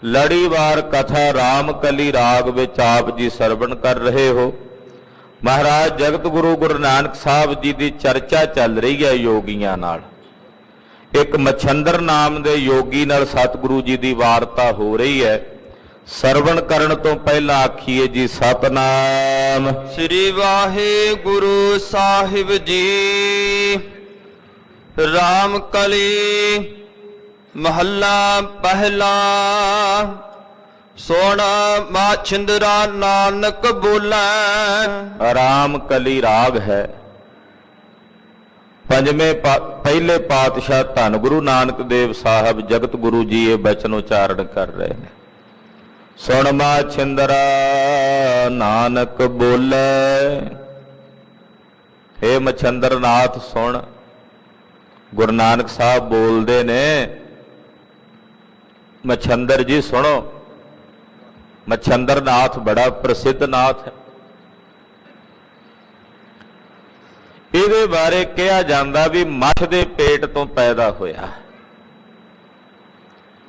लड़ीवार कथा राम कली राग विच आप जी सरवण कर रहे हो। महाराज जगत गुरु गुरु नानक साहब जी की चर्चा चल रही है योगियां नाल। एक मछंदर नाम के योगी नाल सतगुरु जी की वार्ता हो रही है। सरवण करन तो पहला आखिए जी सतनाम श्री वाहिगुरु साहिब जी। राम कली महला पहला। सोना माछिंदरा नानक बोला। राम कली राग है। पंजवें पहले पातशाह धन गुरु नानक देव साहब जगत गुरु जी ये बचन उचारण कर रहे हैं। सुन माछिंदरा नानक बोले। हे मछंदर नाथ सुन। गुरु नानक साहब बोलते ने मछंदर जी सुनो। मछंदर नाथ बड़ा प्रसिद्ध नाथ है। ਇਹਦੇ ਬਾਰੇ ਕਿਹਾ ਜਾਂਦਾ ਵੀ ਮੱਛ ਦੇ ਪੇਟ ਤੋਂ ਪੈਦਾ ਹੋਇਆ।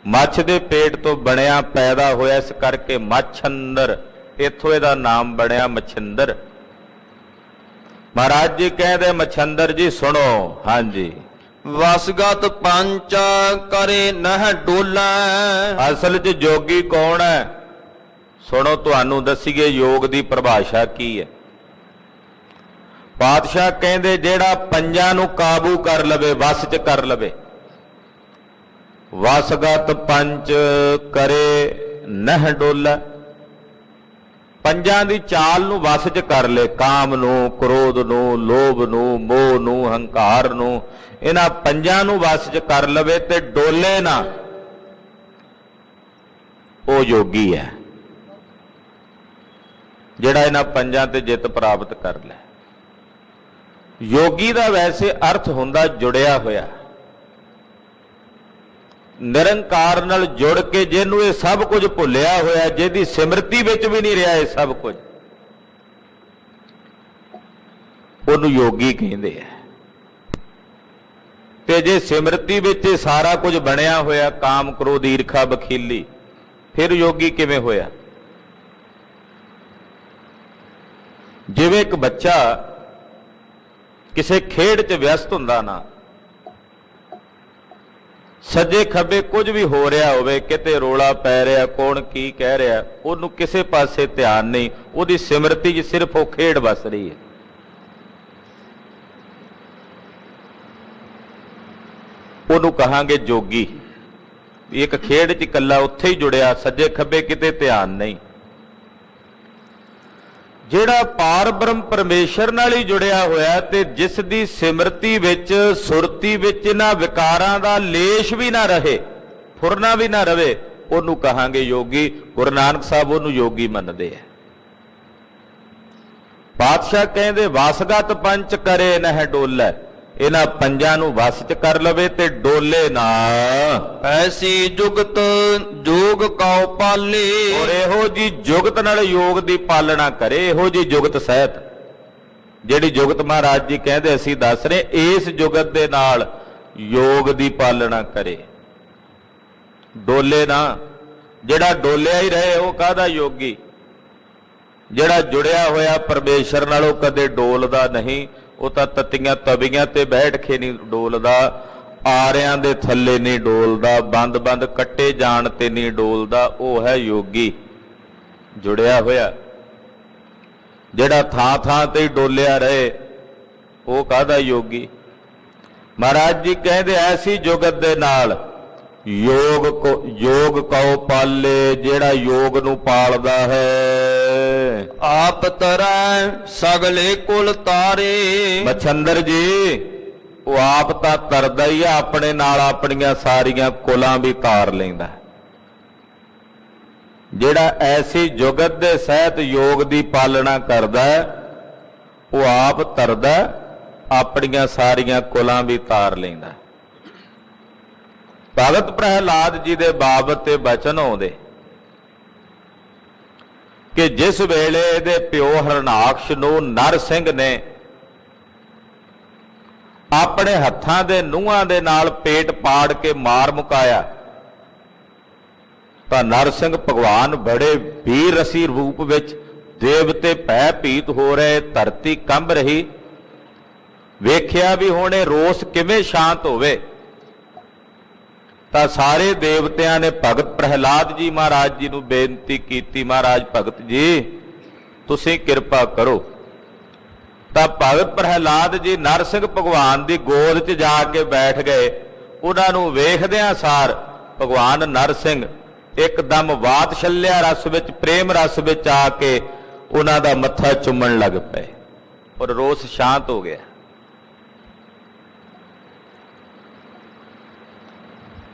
ਮੱਛ ਦੇ ਪੇਟ ਤੋਂ ਬਣਿਆ ਪੈਦਾ ਹੋਇਆ, ਇਸ ਕਰਕੇ ਮੱਛੰਦਰ, ਇੱਥੋਂ ਇਹਦਾ ਨਾਮ ਬਣਿਆ ਮਛੰਦਰ। ਮਹਾਰਾਜ ਜੀ ਕਹਿੰਦੇ ਮਛੰਦਰ ਜੀ ਸੁਣੋ। ਹਾਂਜੀ। ਵਸਗਤ ਪੰਚ ਕਰੇ ਨਹ ਡੋਲਾ। ਅਸਲ 'ਚ ਜੋਗੀ ਕੌਣ ਹੈ? ਸੁਣੋ ਤੁਹਾਨੂੰ ਦੱਸੀਏ ਯੋਗ ਦੀ ਪਰਿਭਾਸ਼ਾ ਕੀ ਹੈ। ਪਾਤਸ਼ਾਹ ਕਹਿੰਦੇ ਜਿਹੜਾ ਪੰਜਾਂ ਨੂੰ ਕਾਬੂ ਕਰ ਲਵੇ, ਵਸ 'ਚ ਕਰ ਲਵੇ। ਵਸਗਤ ਪੰਚ ਕਰੇ ਨਹ ਡੋਲਾ। ਪੰਜਾਂ ਦੀ ਚਾਲ ਨੂੰ ਵਸ 'ਚ ਕਰ ਲੇ। ਕਾਮ ਨੂੰ, ਕ੍ਰੋਧ ਨੂੰ, ਲੋਭ ਨੂੰ, ਮੋਹ ਨੂੰ, ਹੰਕਾਰ ਨੂੰ, ਇਹਨਾਂ ਪੰਜਾਂ ਨੂੰ ਵਸ 'ਚ ਕਰ ਲਵੇ ਤੇ ਡੋਲੇ ਨਾ, ਉਹ ਯੋਗੀ ਹੈ ਜਿਹੜਾ ਇਹਨਾਂ ਪੰਜਾਂ ਤੇ ਜਿੱਤ ਪ੍ਰਾਪਤ ਕਰ ਲੈ। ਯੋਗੀ ਦਾ ਵੈਸੇ ਅਰਥ ਹੁੰਦਾ ਜੁੜਿਆ ਹੋਇਆ, ਨਿਰੰਕਾਰ ਨਾਲ ਜੁੜ ਕੇ, ਜਿਹਨੂੰ ਇਹ ਸਭ ਕੁਝ ਭੁੱਲਿਆ ਹੋਇਆ, ਜਿਹਦੀ ਸਿਮਰਤੀ ਵਿੱਚ ਵੀ ਨਹੀਂ ਰਿਹਾ ਇਹ ਸਭ ਕੁਝ, ਉਹਨੂੰ ਯੋਗੀ ਕਹਿੰਦੇ ਆ। ਤੇ ਜੇ ਸਿਮਰਤੀ ਵਿੱਚ ਇਹ ਸਾਰਾ ਕੁਝ ਬਣਿਆ ਹੋਇਆ, ਕਾਮ ਕ੍ਰੋਧ ਈਰਖਾ ਬਖੀਲੀ, ਫਿਰ ਯੋਗੀ ਕਿਵੇਂ ਹੋਇਆ? ਜਿਵੇਂ ਇੱਕ ਬੱਚਾ ਕਿਸੇ ਖੇਡ 'ਚ ਵਿਅਸਤ ਹੁੰਦਾ ਨਾ, ਸੱਜੇ ਖੱਬੇ ਕੁਝ ਵੀ ਹੋ ਰਿਹਾ ਹੋਵੇ, ਕਿਤੇ ਰੋਲਾ ਪੈ ਰਿਹਾ, ਕੌਣ ਕੀ ਕਹਿ ਰਿਹਾ, ਉਹਨੂੰ ਕਿਸੇ ਪਾਸੇ ਧਿਆਨ ਨਹੀਂ, ਉਹਦੀ ਸਿਮਰਤੀ 'ਚ ਸਿਰਫ ਉਹ ਖੇਡ ਵਸ ਰਹੀ ਹੈ। ਉਹਨੂੰ ਕਹਾਂਗੇ ਜੋਗੀ। ਇੱਕ ਖੇਡ 'ਚ ਇਕੱਲਾ ਉੱਥੇ ਹੀ ਜੁੜਿਆ, ਸੱਜੇ ਖੱਬੇ ਕਿਤੇ ਧਿਆਨ ਨਹੀਂ। ਜਿਹੜਾ ਪਾਰ ਬ੍ਰਹਮ ਪਰਮੇਸ਼ਰ ਨਾਲ ਹੀ ਜੁੜਿਆ ਹੋਇਆ ਤੇ ਜਿਸ ਦੀ ਸਿਮਰਤੀ ਵਿੱਚ, ਸੁਰਤੀ ਵਿੱਚ ਇਹਨਾਂ ਵਿਕਾਰਾਂ ਦਾ ਲੇਸ਼ ਵੀ ਨਾ ਰਹੇ, ਫੁਰਨਾ ਵੀ ਨਾ ਰਵੇ, ਉਹਨੂੰ ਕਹਾਂਗੇ ਯੋਗੀ। ਗੁਰੂ ਨਾਨਕ ਸਾਹਿਬ ਉਹਨੂੰ ਯੋਗੀ ਮੰਨਦੇ ਆ। ਪਾਤਸ਼ਾਹ ਕਹਿੰਦੇ ਵਸਗਤ ਪੰਚ ਕਰੇ ਨਹਿ ਡੋਲੇ। ਇਹਨਾਂ ਪੰਜਾਂ ਨੂੰ ਵਸ 'ਚ ਕਰ ਲਵੇ ਤੇ ਡੋਲੇ ਨਾ। ਐਸੀ ਜੁਗਤ ਜੋਗ ਕਉ ਪਾਲੇ। ਔਰ ਇਹੋ ਜੀ ਜੁਗਤ ਨਾਲ ਯੋਗ ਦੀ ਪਾਲਣਾ ਕਰੇ। ਇਹੋ ਜੀ ਜੁਗਤ ਸਹਿਤ, ਜਿਹੜੀ ਜੁਗਤ ਮਹਾਰਾਜ ਜੀ ਕਹਿੰਦੇ ਅਸੀਂ ਦੱਸ ਰਹੇ, ਇਸ ਜੁਗਤ ਦੇ ਨਾਲ ਯੋਗ ਦੀ ਪਾਲਣਾ ਕਰੇ, ਡੋਲੇ ਨਾ। ਜਿਹੜਾ ਡੋਲਿਆ ਹੀ ਰਹੇ ਉਹ ਕਾਹਦਾ ਯੋਗੀ? ਜਿਹੜਾ ਜੁੜਿਆ ਹੋਇਆ ਪਰਮੇਸ਼ਰ ਨਾਲ ਉਹ ਕਦੇ ਡੋਲਦਾ ਨਹੀਂ। ਉਹ ਤਾਂ ਤਤੀਆਂ ਤਵੀਆਂ ਤੇ ਬੈਠ ਕੇ ਨਹੀਂ ਡੋਲਦਾ, ਆਰਿਆਂ ਦੇ ਥੱਲੇ ਨਹੀਂ ਡੋਲਦਾ, ਬੰਦ ਬੰਦ ਕੱਟੇ ਜਾਣ ਤੇ ਨਹੀਂ ਡੋਲਦਾ। ਉਹ ਹੈ ਯੋਗੀ ਜੁੜਿਆ ਹੋਇਆ। ਜਿਹੜਾ ਥਾਂ ਥਾਂ ਤੇ ਹੀ ਡੋਲਿਆ ਰਹੇ ਉਹ ਕਾਹਦਾ ਯੋਗੀ? ਮਹਾਰਾਜ ਜੀ ਕਹਿੰਦੇ ਐਸੀ ਜੁਗਤ ਦੇ ਨਾਲ ਯੋਗ ਕਉ ਪਾਲੇ। ਜਿਹੜਾ ਯੋਗ ਨੂੰ ਪਾਲਦਾ ਹੈ। ਆਪ ਤਰੈ ਸਗਲੇ ਕੁਲ ਤਾਰੇ। ਮਛੰਦਰ ਜੀ ਉਹ ਆਪ ਤਾਂ ਤਰਦਾ ਹੀ ਆ, ਆਪਣੇ ਨਾਲ ਆਪਣੀਆਂ ਸਾਰੀਆਂ ਕੁਲਾਂ ਵੀ ਤਾਰ ਲੈਂਦਾ। ਜਿਹੜਾ ਐਸੀ ਜੁਗਤ ਦੇ ਸਹਿਤ ਯੋਗ ਦੀ ਪਾਲਣਾ ਕਰਦਾ ਉਹ ਆਪ ਤਰਦਾ, ਆਪਣੀਆਂ ਸਾਰੀਆਂ ਕੁਲਾਂ ਵੀ ਤਾਰ ਲੈਂਦਾ। ਭਗਤ ਪ੍ਰਹਿਲਾਦ ਜੀ ਦੇ ਬਾਬਤ ਤੇ ਬਚਨ ਆਉਂਦੇ ਕਿ ਜਿਸ ਵੇਲੇ ਇਹਦੇ ਪਿਓ ਹਰਨਾਕਸ਼ ਨੂੰ ਨਰ ਸਿੰਘ ਨੇ ਆਪਣੇ ਹੱਥਾਂ ਦੇ ਨੂੰਹਾਂ ਦੇ ਨਾਲ ਪੇਟ ਪਾੜ ਕੇ ਮਾਰ ਮੁਕਾਇਆ, ਤਾਂ ਨਰਸਿੰਘ ਭਗਵਾਨ ਬੜੇ ਵੀਰ ਰਸੀ ਰੂਪ ਵਿੱਚ ਦੇਵਤੇ ਭੈ ਭੀਤ ਹੋ ਰਹੇ, ਧਰਤੀ ਕੰਬ ਰਹੀ। ਵੇਖਿਆ ਵੀ ਹੁਣ ਇਹ ਰੋਸ ਕਿਵੇਂ ਸ਼ਾਂਤ ਹੋਵੇ। ਤਾਂ ਸਾਰੇ ਦੇਵਤਿਆਂ ਨੇ ਭਗਤ ਪ੍ਰਹਿਲਾਦ ਜੀ ਮਹਾਰਾਜ ਜੀ ਨੂੰ ਬੇਨਤੀ ਕੀਤੀ, ਮਹਾਰਾਜ ਭਗਤ ਜੀ ਤੁਸੀਂ ਕਿਰਪਾ ਕਰੋ। ਤਾਂ ਭਗਤ ਪ੍ਰਹਿਲਾਦ ਜੀ ਨਰਸਿੰਘ ਭਗਵਾਨ ਦੀ ਗੋਦ 'ਚ ਜਾ ਕੇ ਬੈਠ ਗਏ। ਉਹਨਾਂ ਨੂੰ ਵੇਖਦਿਆਂ ਸਾਰ ਭਗਵਾਨ ਨਰਸਿੰਘ ਇੱਕਦਮ ਵਾਤਸല്ਯ ਰਸ ਵਿੱਚ, ਪ੍ਰੇਮ ਰਸ ਵਿੱਚ ਆ ਕੇ ਉਹਨਾਂ ਦਾ ਮੱਥਾ ਚੁੰਮਣ ਲੱਗ ਪਏ ਔਰ ਰੋਸ ਸ਼ਾਂਤ ਹੋ ਗਿਆ।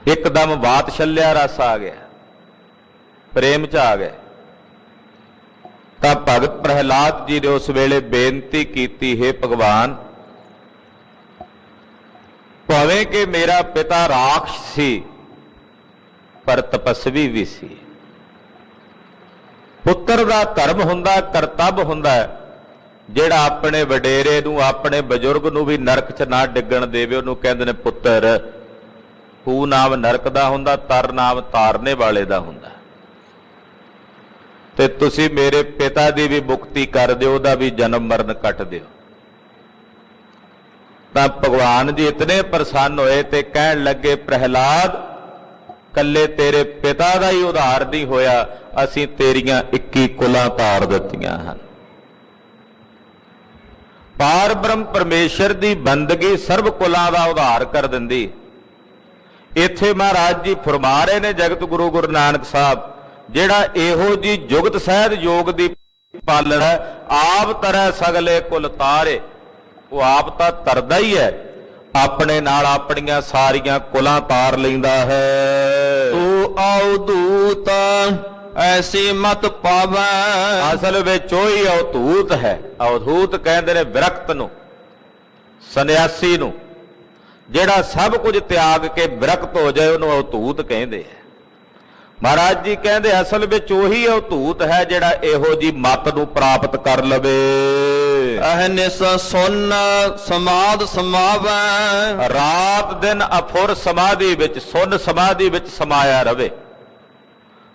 ਇੱਕਦਮ ਵਾਤਸല്ਯ ਰਸ ਆ ਗਿਆ, ਪ੍ਰੇਮ 'ਚ ਆ ਗਏ। ਤਾਂ ਭਗਤ ਪ੍ਰਹਿਲਾਦ ਜੀ ਨੇ ਉਸ ਵੇਲੇ ਬੇਨਤੀ ਕੀਤੀ, ਹੈ ਭਗਵਾਨ ਭਾਵੇਂ ਕਿ ਮੇਰਾ ਪਿਤਾ ਰਾਖਸ਼ ਸੀ ਪਰ ਤਪਸਵੀ ਵੀ ਸੀ। ਪੁੱਤਰ ਦਾ ਧਰਮ ਹੁੰਦਾ, ਕਰਤੱਵ ਹੁੰਦਾ, ਜਿਹੜਾ ਆਪਣੇ ਵਡੇਰੇ ਨੂੰ, ਆਪਣੇ ਬਜ਼ੁਰਗ ਨੂੰ ਵੀ ਨਰਕ 'ਚ ਨਾ ਡਿੱਗਣ ਦੇਵੇ। ਉਹਨੂੰ ਕਹਿੰਦੇ ਨੇ ਪੁੱਤਰ। ਹੂ ਨਾਮ ਨਰਕ ਦਾ ਹੁੰਦਾ, ਤਰ ਨਾਮ ਤਾਰਨੇ ਵਾਲੇ ਦਾ ਹੁੰਦਾ। ਤੇ ਤੁਸੀਂ ਮੇਰੇ ਪਿਤਾ ਦੀ ਵੀ ਮੁਕਤੀ ਕਰ ਦਿਓ, ਉਹਦਾ ਵੀ ਜਨਮ ਮਰਨ ਕੱਟ ਦਿਓ। ਤਾਂ ਭਗਵਾਨ ਜੀ ਇਤਨੇ ਪ੍ਰਸੰਨ ਹੋਏ ਤੇ ਕਹਿਣ ਲੱਗੇ, ਪ੍ਰਹਿਲਾਦ ਕੱਲੇ ਤੇਰੇ ਪਿਤਾ ਦਾ ਹੀ ਉਧਾਰ ਨਹੀਂ ਹੋਇਆ, ਅਸੀਂ ਤੇਰੀਆਂ 21 ਕੁਲਾਂ ਤਾਰ ਦਿੱਤੀਆਂ ਹਨ। ਪਾਰ ਬ੍ਰਹਮ ਪਰਮੇਸ਼ਰ ਦੀ ਬੰਦਗੀ ਸਰਬ ਕੁਲਾਂ ਦਾ ਉਧਾਰ ਕਰ ਦਿੰਦੀ। ਇੱਥੇ ਮਹਾਰਾਜ ਜੀ ਫਰਮਾ ਰਹੇ ਨੇ, ਜਗਤ ਗੁਰੂ ਗੁਰੂ ਨਾਨਕ ਸਾਹਿਬ, ਜਿਹੜਾ ਇਹੋ ਜੀ ਜੁਗਤ ਸਹਿਜ ਯੋਗ ਦੀ ਪਾਲਣ ਹੈ, ਆਪ ਤਰੈ ਸਗਲੇ ਕੁਲ ਤਾਰੇ। ਉਹ ਆਪ ਤਾਂ ਤਰਦਾ ਹੀ ਹੈ, ਆਪਣੇ ਨਾਲ ਆਪਣੀਆਂ ਸਾਰੀਆਂ ਕੁਲਾਂ ਤਾਰ ਲੈਂਦਾ ਹੈ। ਤੂੰ ਅਵਧੂਤ ਐਸੀ ਮਤ ਪਾਵੈ। ਅਸਲ ਵਿੱਚ ਉਹੀ ਅਵਧੂਤ ਹੈ। ਅਵਧੂਤ ਕਹਿੰਦੇ ਨੇ ਵਿਰਕਤ ਨੂੰ, ਸੰਨਿਆਸੀ ਨੂੰ, ਜਿਹੜਾ ਸਭ ਕੁਝ ਤਿਆਗ ਕੇ ਵਿਰਕਤ ਹੋ ਜਾਏ ਉਹਨੂੰ ਅਵਧੂਤ ਕਹਿੰਦੇ ਆ। ਮਹਾਰਾਜ ਜੀ ਕਹਿੰਦੇ ਅਸਲ ਵਿੱਚ ਉਹੀ ਅਵਧੂਤ ਹੈ ਜਿਹੜਾ ਇਹੋ ਜੀ ਮਤ ਨੂੰ ਪ੍ਰਾਪਤ ਕਰ ਲਵੇ। ਅਹਨਿਸ ਸੁਨ ਸਮਾਦ ਸਮਾਵੈ। ਰਾਤ ਦਿਨ ਅਫੁਰ ਸਮਾਧੀ ਵਿੱਚ, ਸੁਨ ਸਮਾਧੀ ਵਿੱਚ ਸਮਾਇਆ ਰਵੇ।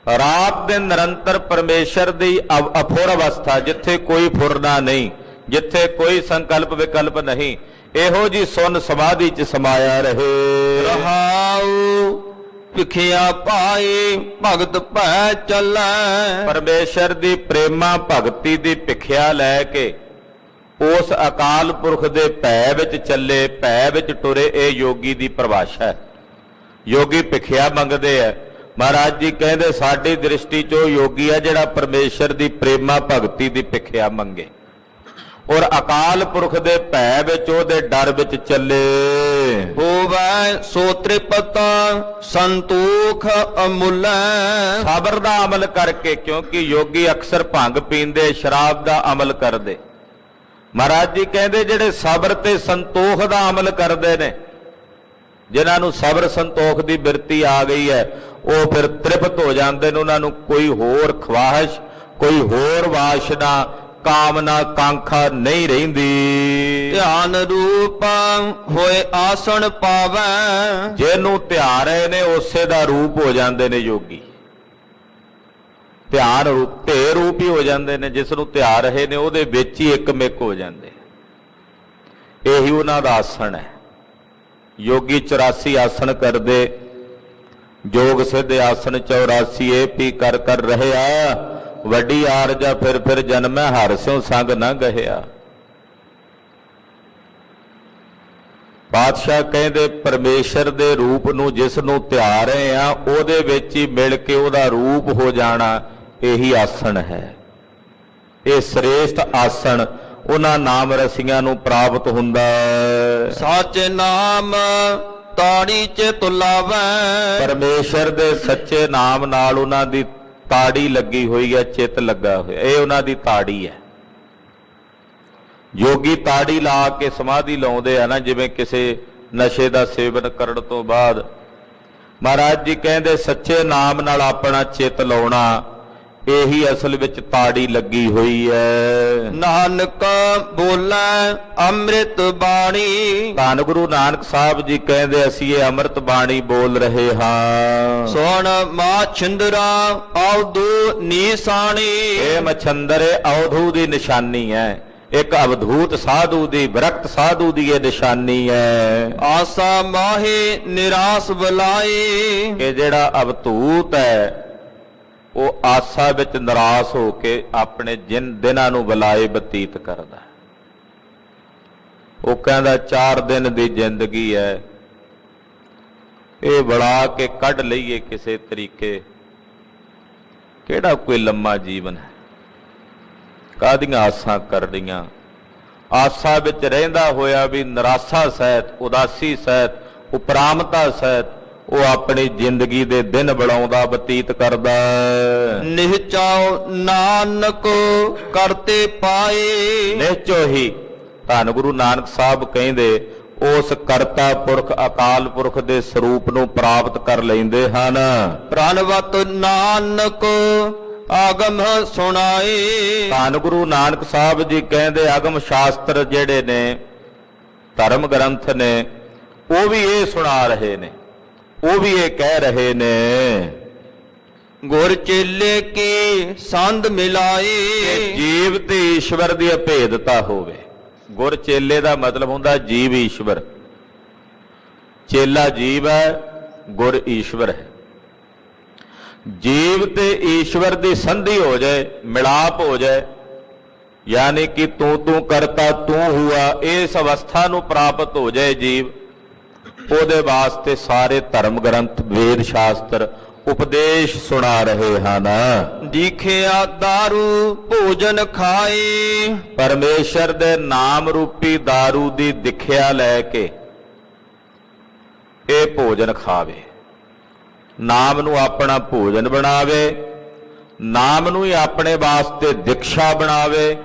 ਰਾਤ ਦਿਨ ਨਿਰੰਤਰ ਪਰਮੇਸ਼ਰ ਦੀ ਅਫੁਰ ਅਵਸਥਾ, ਜਿੱਥੇ ਕੋਈ ਫੁਰਨਾ ਨਹੀਂ, ਜਿੱਥੇ ਕੋਈ ਸੰਕਲਪ ਵਿਕਲਪ ਨਹੀਂ, ਇਹੋ ਜੀ ਸੁਨ ਸਮਾਧੀ 'ਚ ਸਮਾਇਆ ਰਹੇ। ਰਹਾਉ ਭਿਖਿਆ ਪਾਏ ਭਗਤ ਭੈ ਚੱਲੈ। ਪਰਮੇਸ਼ਰ ਦੀ ਪ੍ਰੇਮਾ ਭਗਤੀ ਦੀ ਭਿਖਿਆ ਲੈ ਕੇ ਉਸ ਅਕਾਲ ਪੁਰਖ ਦੇ ਭੈ ਵਿੱਚ ਚੱਲੇ, ਭੈ ਵਿੱਚ ਟੁਰੇ। ਇਹ ਯੋਗੀ ਦੀ ਪਰਿਭਾਸ਼ਾ ਹੈ। ਯੋਗੀ ਭਿਖਿਆ ਮੰਗਦੇ ਆ। ਮਹਾਰਾਜ ਜੀ ਕਹਿੰਦੇ ਸਾਡੀ ਦ੍ਰਿਸ਼ਟੀ 'ਚ ਉਹ ਯੋਗੀ ਹੈ ਜਿਹੜਾ ਪਰਮੇਸ਼ਰ ਦੀ ਪ੍ਰੇਮਾ ਭਗਤੀ ਦੀ ਭਿਖਿਆ ਮੰਗੇ ਔਰ ਅਕਾਲ ਪੁਰਖ ਦੇ ਭੈ ਵਿੱਚ, ਉਹਦੇ ਡਰ ਵਿੱਚ ਚੱਲੇ। ਹੋਵੈ ਸੋ ਤ੍ਰਿਪਤ ਸੰਤੋਖ ਅਮੁੱਲੈ। ਸਬਰ ਦਾ ਅਮਲ ਕਰਕੇ, ਕਿਉਂਕਿ ਯੋਗੀ ਅਕਸਰ ਭੰਗ ਪੀਂਦੇ, ਸ਼ਰਾਬ ਦਾ ਅਮਲ ਕਰਦੇ। ਮਹਾਰਾਜ ਜੀ ਕਹਿੰਦੇ ਜਿਹੜੇ ਸਬਰ ਤੇ ਸੰਤੋਖ ਦਾ ਅਮਲ ਕਰਦੇ ਨੇ, ਜਿਨ੍ਹਾਂ ਨੂੰ ਸਬਰ ਸੰਤੋਖ ਦੀ ਬਿਰਤੀ ਆ ਗਈ ਹੈ, ਉਹ ਫਿਰ ਤ੍ਰਿਪਤ ਹੋ ਜਾਂਦੇ ਨੇ। ਉਹਨਾਂ ਨੂੰ ਕੋਈ ਹੋਰ ਖਵਾਹਿਸ਼, ਕੋਈ ਹੋਰ ਵਾਸ਼ਨਾ, ਕਾਮਨਾ, ਕਾਂਖਾ ਨਹੀਂ ਰਹਿੰਦੀ। ਧਿਆਨ ਰੂਪ ਹੋਏ ਆਸਣ ਪਾਵੈ। ਜਿਹਨੂੰ ਧਿਆ ਰਹੇ ਨੇ ਉਸੇ ਦਾ ਰੂਪ ਹੋ ਜਾਂਦੇ ਨੇ ਯੋਗੀ। ਧਿਆਨ ਰੂਪ, ਧੇ ਰੂਪ ਹੀ ਹੋ ਜਾਂਦੇ ਨੇ। ਜਿਸ ਨੂੰ ਧਿਆ ਰਹੇ ਨੇ ਉਹਦੇ ਵਿੱਚ ਹੀ ਇੱਕਮਿਕ ਹੋ ਜਾਂਦੇ। ਇਹੀ ਉਹਨਾਂ ਦਾ ਆਸਣ ਹੈ। ਯੋਗੀ 84 ਆਸਣ ਕਰਦੇ, ਜੋਗ ਸਿੱਧ ਆਸਣ 84 ਇਹ ਪੀ ਕਰ ਕਰ ਰਹਿਆ। ਵੱਡੀ ਆਰਜਾ ਫਿਰ ਜਨਮੈ, ਹਰ ਸਿਉ ਸੰਗ ਨਾ ਗਹਿਆ। ਬਾਦਸ਼ਾਹ ਕਹਿੰਦੇ ਪਰਮੇਸ਼ਰ ਦੇ ਰੂਪ ਨੂੰ ਜਿਸ ਨੂੰ ਧਿਆ ਰਹੇ ਆ, ਉਹਦੇ ਵਿੱਚ ਹੀ ਮਿਲ ਕੇ ਉਹਦਾ ਰੂਪ ਹੋ ਜਾਣਾ, ਇਹੀ ਆਸਣ ਹੈ। ਇਹ ਸ੍ਰੇਸ਼ਟ ਆਸਣ ਉਹਨਾਂ ਨਾਮ ਰਸੀਆਂ ਨੂੰ ਪ੍ਰਾਪਤ ਹੁੰਦਾ ਹੈ। ਸੱਚ ਨਾਮ ਤਾੜੀ ਚ ਤੁਲਾਵੈ। ਪਰਮੇਸ਼ਰ ਦੇ ਸੱਚੇ ਨਾਮ ਨਾਲ ਉਹਨਾਂ ਦੀ ਤਾੜੀ ਲੱਗੀ ਹੋਈ ਹੈ, ਚਿੱਤ ਲੱਗਾ ਹੋਇਆ। ਇਹ ਉਹਨਾਂ ਦੀ ਤਾੜੀ ਹੈ। ਯੋਗੀ ਤਾੜੀ ਲਾ ਕੇ ਸਮਾਧੀ ਲਾਉਂਦੇ ਆ ਨਾ, ਜਿਵੇਂ ਕਿਸੇ ਨਸ਼ੇ ਦਾ ਸੇਵਨ ਕਰਨ ਤੋਂ ਬਾਅਦ। ਮਹਾਰਾਜ ਜੀ ਕਹਿੰਦੇ ਸੱਚੇ ਨਾਮ ਨਾਲ ਆਪਣਾ ਚਿੱਤ ਲਾਉਣਾ, ਇਹੀ ਅਸਲ ਵਿੱਚ ਤਾੜੀ ਲੱਗੀ ਹੋਈ ਹੈ। ਨਾਨਕ ਬੋਲੇ ਅੰਮ੍ਰਿਤ ਬਾਣੀ, ਧੰਨ ਗੁਰੂ ਨਾਨਕ ਸਾਹਿਬ ਜੀ ਕਹਿੰਦੇ ਅਸੀਂ ਇਹ ਅੰਮ੍ਰਿਤ ਬਾਣੀ ਬੋਲ ਰਹੇ ਹਾਂ। ਸੁਣ ਮਾ ਛਿੰਦਰਾ ਆਉਦੂ ਨੀਸਾਣੀ। ਇਹ ਮਛੰਦਰ ਅਵਧੂ ਦੀ ਨਿਸ਼ਾਨੀ ਹੈ, ਇੱਕ ਅਵਧੂਤ ਸਾਧੂ ਦੀ, ਵਿਰਕਤ ਸਾਧੂ ਦੀ ਇਹ ਨਿਸ਼ਾਨੀ ਹੈ। ਆਸਾ ਮਾਹੇ ਨਿਰਾਸ ਬੁਲਾਏ, ਕਿ ਜਿਹੜਾ ਅਵਧੂਤ ਹੈ ਉਹ ਆਸਾ ਵਿੱਚ ਨਿਰਾਸ਼ ਹੋ ਕੇ ਆਪਣੇ ਦਿਨਾਂ ਨੂੰ ਬੁਲਾਏ ਬਤੀਤ ਕਰਦਾ। ਉਹ ਕਹਿੰਦਾ 4 ਦਿਨ ਦੀ ਜ਼ਿੰਦਗੀ ਹੈ, ਇਹ ਬੁਲਾ ਕੇ ਕੱਢ ਲਈਏ ਕਿਸੇ ਤਰੀਕੇ। ਕਿਹੜਾ ਕੋਈ ਲੰਮਾ ਜੀਵਨ ਹੈ, ਕਾਹਦੀਆਂ ਆਸਾਂ ਕਰਨੀਆਂ। ਆਸਾ ਵਿੱਚ ਰਹਿੰਦਾ ਹੋਇਆ ਵੀ ਨਿਰਾਸ਼ਾ ਸਹਿਤ, ਉਦਾਸੀ ਸਹਿਤ, ਉਪਰਾਮਤਾ ਸਹਿਤ ਉਹ ਆਪਣੀ ਜ਼ਿੰਦਗੀ ਦੇ ਦਿਨ ਬਣਾਉਂਦਾ, ਬਤੀਤ ਕਰਦਾ। ਨਿਹਚਾਉ ਨਾਨਕ ਕਰਤੇ ਪਾਏ, ਨਿਹਚੋ ਹੀ ਧੰਨ ਗੁਰੂ ਨਾਨਕ ਸਾਹਿਬ ਕਹਿੰਦੇ ਉਸ ਕਰਤਾ ਪੁਰਖ ਅਕਾਲ ਪੁਰਖ ਦੇ ਸਰੂਪ ਨੂੰ ਪ੍ਰਾਪਤ ਕਰ ਲੈਂਦੇ ਹਨ। ਪ੍ਰਣਵਤ ਨਾਨਕ ਆਗਮ ਸੁਣਾਏ, ਧੰਨ ਗੁਰੂ ਨਾਨਕ ਸਾਹਿਬ ਜੀ ਕਹਿੰਦੇ ਆਗਮ ਸ਼ਾਸਤਰ ਜਿਹੜੇ ਨੇ, ਧਰਮ ਗ੍ਰੰਥ ਨੇ, ਉਹ ਵੀ ਇਹ ਸੁਣਾ ਰਹੇ ਨੇ, ਉਹ ਵੀ ਇਹ ਕਹਿ ਰਹੇ ਨੇ ਗੁਰ ਚੇਲੇ ਕੀ ਸੰਧ ਮਿਲਾਏ, ਕਿ ਜੀਵ ਤੇ ਈਸ਼ਵਰ ਦੀ ਅਭੇਦਤਾ ਹੋਵੇ। ਗੁਰ ਚੇਲੇ ਦਾ ਮਤਲਬ ਹੁੰਦਾ ਜੀਵ ਈਸ਼ਵਰ। ਚੇਲਾ ਜੀਵ ਹੈ, ਗੁਰ ਈਸ਼ਵਰ ਹੈ। ਜੀਵ ਤੇ ਈਸ਼ਵਰ ਦੀ ਸੰਧੀ ਹੋ ਜਾਏ, ਮਿਲਾਪ ਹੋ ਜਾਏ, ਯਾਨੀ ਕਿ ਤੂੰ ਕਰਤਾ ਤੂੰ ਹੁਆ, ਇਸ ਅਵਸਥਾ ਨੂੰ ਪ੍ਰਾਪਤ ਹੋ ਜਾਏ ਜੀਵ, ਉਹਦੇ ਵਾਸਤੇ ਸਾਰੇ ਧਰਮ ਗ੍ਰੰਥ, ਵੇਦ ਸ਼ਾਸਤਰ ਉਪਦੇਸ਼ ਸੁਣਾ ਰਹੇ ਹਨ। ਦੀਖਿਆ ਦਾਰੂ ਭੋਜਨ ਖਾਏ, ਪਰਮੇਸ਼ਰ ਦੇ ਨਾਮ ਰੂਪੀ ਦਾਰੂ ਦੀ ਦਿਖਿਆ ਲੈ ਕੇ ਇਹ ਭੋਜਨ ਖਾਵੇ, ਨਾਮ ਨੂੰ ਆਪਣਾ ਭੋਜਨ ਬਣਾਵੇ, ਨਾਮ ਨੂੰ ਹੀ ਆਪਣੇ ਵਾਸਤੇ ਦਿਕਸ਼ਾ ਬਣਾਵੇ,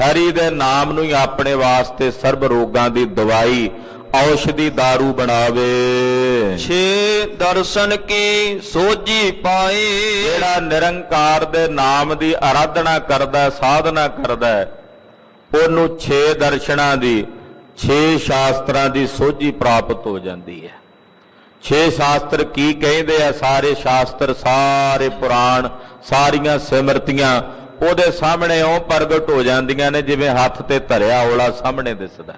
ਹਰੀ ਦੇ ਨਾਮ ਨੂੰ ਹੀ ਆਪਣੇ ਵਾਸਤੇ ਸਰਬ ਰੋਗਾਂ ਦੀ ਦਵਾਈ, ਔਸ਼ਧੀ ਦਾਰੂ ਬਣਾਵੇ। ਛੇ ਦਰਸ਼ਨ ਕੀ ਸੋਝੀ ਪਾਏ, ਜਿਹੜਾ ਨਿਰੰਕਾਰ ਦੇ ਨਾਮ ਦੀ ਆਰਾਧਨਾ ਕਰਦਾ, ਸਾਧਨਾ ਕਰਦਾ, ਉਹਨੂੰ 6 ਦਰਸ਼ਨਾਂ ਦੀ, 6 ਸ਼ਾਸਤਰਾਂ ਦੀ ਸੋਝੀ ਪ੍ਰਾਪਤ ਹੋ ਜਾਂਦੀ ਹੈ। 6 ਸ਼ਾਸਤਰ ਕੀ ਕਹਿੰਦੇ ਆ? ਸਾਰੇ ਸ਼ਾਸਤਰ, ਸਾਰੇ ਪੁਰਾਣ, ਸਾਰੀਆਂ ਸਿਮਰਤੀਆਂ ਉਹਦੇ ਸਾਹਮਣੇ ਉਹ ਪ੍ਰਗਟ ਹੋ ਜਾਂਦੀਆਂ ਨੇ ਜਿਵੇਂ ਹੱਥ ਤੇ ਧਰਿਆ ਔਲਾ ਸਾਹਮਣੇ ਦਿਸਦਾ।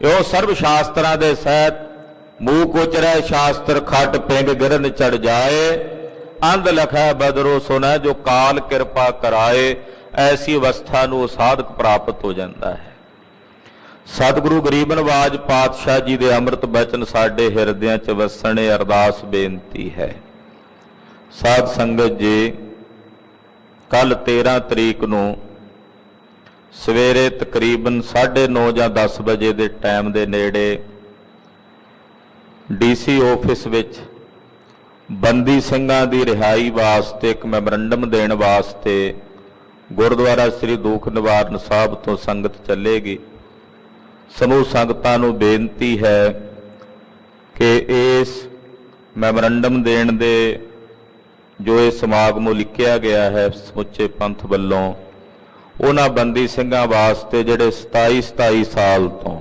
ਇਹੋ ਸਰਬ ਸ਼ਾਸਤਰਾਂ ਦੇ ਸਹਿਤ ਮੂੰਹ ਕੋਚਰੈ ਸ਼ਾਸਤਰ ਖੱਟ ਪਿੰਗ ਗਿਰਨ ਚੜ ਜਾਏ, ਅੰਧ ਲਖੈ ਬਦਰੋ ਸੁਨੈ ਜੋ ਕਾਲ ਕਿਰਪਾ ਕਰਾਏ। ਐਸੀ ਅਵਸਥਾ ਨੂੰ ਸਾਧਕ ਪ੍ਰਾਪਤ ਹੋ ਜਾਂਦਾ ਹੈ। ਸਤਿਗੁਰੂ ਗਰੀਬ ਨਵਾਜ ਪਾਤਸ਼ਾਹ ਜੀ ਦੇ ਅੰਮ੍ਰਿਤ ਬਚਨ ਸਾਡੇ ਹਿਰਦਿਆਂ 'ਚ ਵਸਣੇ ਅਰਦਾਸ ਬੇਨਤੀ ਹੈ। ਸਾਧ ਸੰਗਤ ਜੀ, ਕੱਲ 13 ਤਰੀਕ ਨੂੰ ਸਵੇਰੇ ਤਕਰੀਬਨ 9:30 ਜਾਂ 10 ਵਜੇ ਦੇ ਟਾਈਮ ਦੇ ਨੇੜੇ ਡੀਸੀ ਆਫਿਸ ਵਿੱਚ ਬੰਦੀ ਸਿੰਘਾਂ ਦੀ ਰਿਹਾਈ ਵਾਸਤੇ ਇੱਕ ਮੈਮੋਰੰਡਮ ਦੇਣ ਵਾਸਤੇ ਗੁਰਦੁਆਰਾ ਸ੍ਰੀ ਦੁੱਖ ਨਿਵਾਰਨ ਸਾਹਿਬ ਤੋਂ ਸੰਗਤ ਚੱਲੇਗੀ। ਸਮੂਹ ਸੰਗਤਾਂ ਨੂੰ ਬੇਨਤੀ ਹੈ ਕਿ ਇਸ ਮੈਮੋਰੰਡਮ ਦੇਣ ਦੇ ਜੋ ਇਹ ਸਮਾਗਮ ਲਿਖਿਆ ਗਿਆ ਹੈ ਸਮੁੱਚੇ ਪੰਥ ਵੱਲੋਂ, ਉਹਨਾਂ ਬੰਦੀ ਸਿੰਘਾਂ ਵਾਸਤੇ ਜਿਹੜੇ 27 ਸਾਲ ਤੋਂ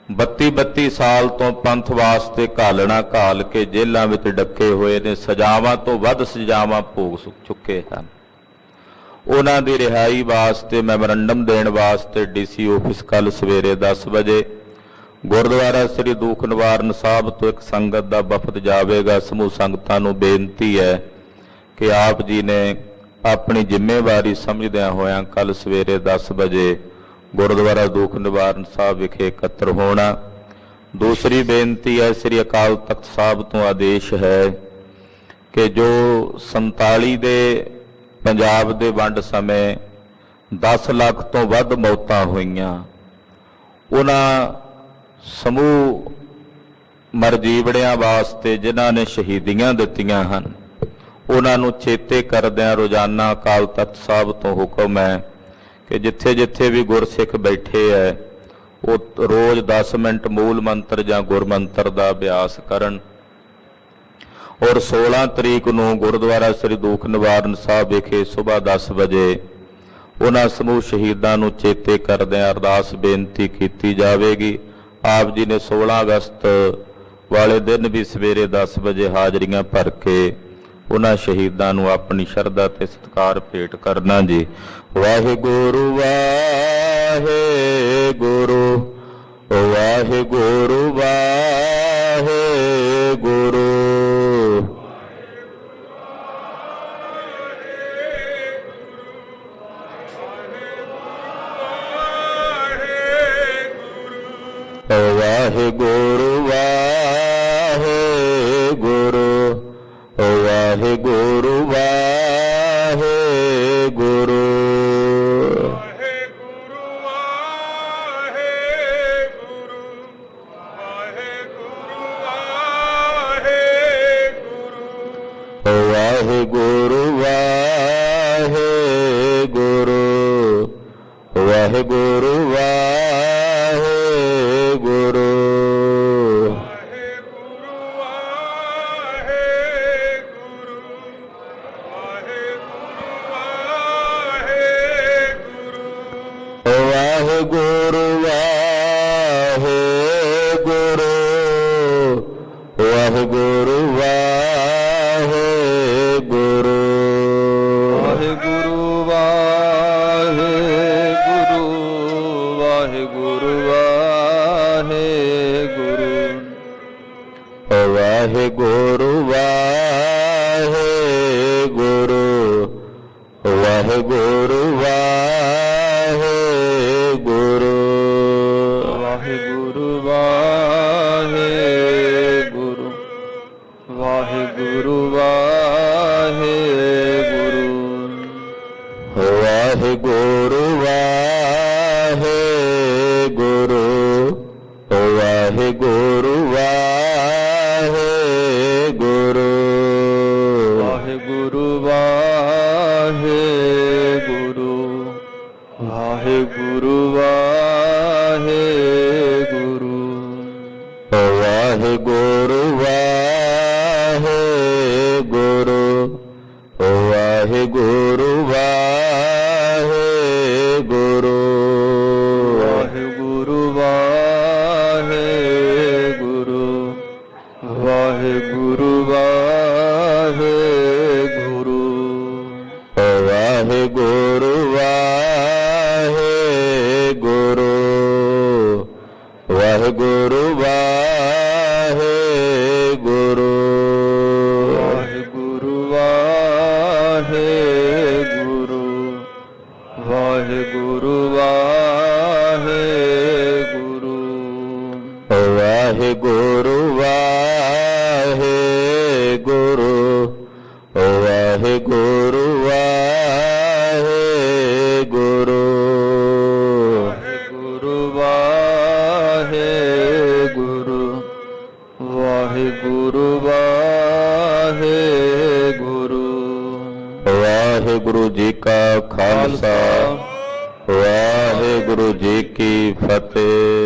32 ਸਾਲ ਤੋਂ ਪੰਥ ਵਾਸਤੇ ਘਾਲਣਾ ਘਾਲ ਕੇ ਜੇਲ੍ਹਾਂ ਵਿੱਚ ਡੱਕੇ ਹੋਏ ਨੇ, ਸਜ਼ਾਵਾਂ ਤੋਂ ਵੱਧ ਸਜ਼ਾਵਾਂ ਭੋਗ ਚੁੱਕੇ ਹਨ, ਉਹਨਾਂ ਦੀ ਰਿਹਾਈ ਵਾਸਤੇ ਮੈਮੋਰੰਡਮ ਦੇਣ ਵਾਸਤੇ ਡੀਸੀ ਆਫਿਸ ਕੱਲ ਸਵੇਰੇ 10 ਵਜੇ ਗੁਰਦੁਆਰਾ ਸ੍ਰੀ ਦੁੱਖ ਨਿਵਾਰਨ ਸਾਹਿਬ ਤੋਂ ਇੱਕ ਸੰਗਤ ਦਾ ਵਫਦ ਜਾਵੇਗਾ। ਸਮੂਹ ਸੰਗਤਾਂ ਨੂੰ ਬੇਨਤੀ ਹੈ ਕਿ ਆਪ ਜੀ ਨੇ ਆਪਣੀ ਜ਼ਿੰਮੇਵਾਰੀ ਸਮਝਦਿਆਂ ਹੋਇਆਂ ਕੱਲ ਸਵੇਰੇ 10 ਵਜੇ ਗੁਰਦੁਆਰਾ ਦੁੱਖ ਨਿਵਾਰਨ ਸਾਹਿਬ ਵਿਖੇ ਇਕੱਤਰ ਹੋਣਾ। ਦੂਸਰੀ ਬੇਨਤੀ ਹੈ, ਸ੍ਰੀ ਅਕਾਲ ਤਖਤ ਸਾਹਿਬ ਤੋਂ ਆਦੇਸ਼ ਹੈ ਕਿ ਜੋ 47 ਦੇ ਪੰਜਾਬ ਦੇ ਵੰਡ ਸਮੇਂ 10 ਲੱਖ ਤੋਂ ਵੱਧ ਮੌਤਾਂ ਹੋਈਆਂ, ਉਹਨਾਂ ਸਮੂਹ ਮਰਜੀਵੜਿਆਂ ਵਾਸਤੇ ਜਿਨ੍ਹਾਂ ਨੇ ਸ਼ਹੀਦੀਆਂ ਦਿੱਤੀਆਂ ਹਨ, ਉਹਨਾਂ ਨੂੰ ਚੇਤੇ ਕਰਦਿਆਂ ਰੋਜ਼ਾਨਾ ਅਕਾਲ ਤਖਤ ਸਾਹਿਬ ਤੋਂ ਹੁਕਮ ਹੈ ਕਿ ਜਿੱਥੇ ਜਿੱਥੇ ਵੀ ਗੁਰਸਿੱਖ ਬੈਠੇ ਹੈ ਉਹ ਰੋਜ਼ 10 ਮਿੰਟ ਮੂਲ ਮੰਤਰ ਜਾਂ ਗੁਰਮੰਤਰ ਦਾ ਅਭਿਆਸ ਕਰਨ। ਔਰ 16 ਤਰੀਕ ਨੂੰ ਗੁਰਦੁਆਰਾ ਸ੍ਰੀ ਦੁੱਖ ਨਿਵਾਰਨ ਸਾਹਿਬ ਵਿਖੇ ਸਵੇਰ 10 ਵਜੇ ਉਹਨਾਂ ਸਮੂਹ ਸ਼ਹੀਦਾਂ ਨੂੰ ਚੇਤੇ ਕਰਦਿਆਂ ਅਰਦਾਸ ਬੇਨਤੀ ਕੀਤੀ ਜਾਵੇਗੀ। ਆਪ ਜੀ ਨੇ 16 ਅਗਸਤ ਵਾਲੇ ਦਿਨ ਵੀ ਸਵੇਰੇ 10 ਵਜੇ ਹਾਜ਼ਰੀਆਂ ਭਰ ਕੇ ਉਹਨਾਂ ਸ਼ਹੀਦਾਂ ਨੂੰ ਆਪਣੀ ਸ਼ਰਧਾ ਤੇ ਸਤਿਕਾਰ ਭੇਟ ਕਰਨਾ ਜੀ। ਵਾਹਿਗੁਰੂ ਵਾਹਿਗੁਰੂ ਵਾਹਿਗੁਰੂ ਵਾਹਿਗੁਰੂ। ਵਾਹਿਗੁਰੂ ਵਾਹਿਗੁਰੂ ਵਾਹਿਗੁਰੂ ਵਾਹਿਗੁਰੂ। ਵਾਹਿਗੁਰੂ ਵਾਹਿਗੁਰੂ ਵਾਹਿਗੁਰੂ ਵਾਹਿਗੁਰੂ। ਵਾਹਿਗੁਰੂ ਵਾਹਿਗੁਰੂ ਵਾਹਿਗੁਰੂ ਵਾਹਿਗੁਰੂ। ਵਾਹਿਗੁਰੂ ਵਾਹਿਗੁਰੂ ਵਾਹਿਗੁਰੂ ਵਾਹਿਗੁਰੂ। ਵਾਹਿਗੁਰੂ ਵਾਹਿਗੁਰੂ ਵਾਹਿਗੁਰੂ ਵਾਹਿਗੁਰੂ। ਵਾਹਿਗੁਰੂ ਵਾਹਿਗੁਰੂ ਵਾਹਿਗੁਰੂ ਵਾਹਿਗੁਰੂ। ਵਾਹਿਗੁਰੂ ਵਾਹਿਗੁਰੂ ਵਾਹਿਗੁਰੂ ਵਾਹਿਗੁਰੂ। ਵਾਹਿਗੁਰੂ ਵਾਹਿਗੁਰੂ ਵਾਹਿਗੁਰੂ ਵਾਹਿਗੁਰੂ। ਵਾਹਿਗੁਰੂ ਵਾਹਿਗੁਰੂ ਵਾਹਿਗੁਰੂ ਵਾਹਿਗੁਰੂ। ਵਾਹਿਗੁਰੂ ਵਾਹਿਗੁਰੂ ਵਾਹਿਗੁਰੂ ਵਾਹਿਗੁਰੂ। ਵਾਹਿਗੁਰੂ ਵਾਹਿਗੁਰੂ ਵਾਹਿਗੁਰੂ ਵਾਹਿਗੁਰੂ। ਵਾਹਿਗੁਰੂ ਵਾਹਿਗੁਰੂ ਵਾਹਿਗੁਰੂ ਵਾਹਿਗੁਰੂ। ਵਾਹਿਗੁਰੂ ਵਾਹਿਗੁਰੂ ਵਾਹਿਗੁਰੂ ਵਾਹਿਗੁਰੂ। ਵਾਹਿਗੁਰੂ ਵਾਹਿਗੁਰੂ ਵਾਹਿਗੁਰੂ ਵਾਹਿਗੁਰੂ। ਵਾਹਿਗੁਰੂ ਜੀ ਕਾ ਖਾਲਸਾ ਵਾਹਿਗੁਰੂ ਜੀ ਕੀ ਫਤਿਹ।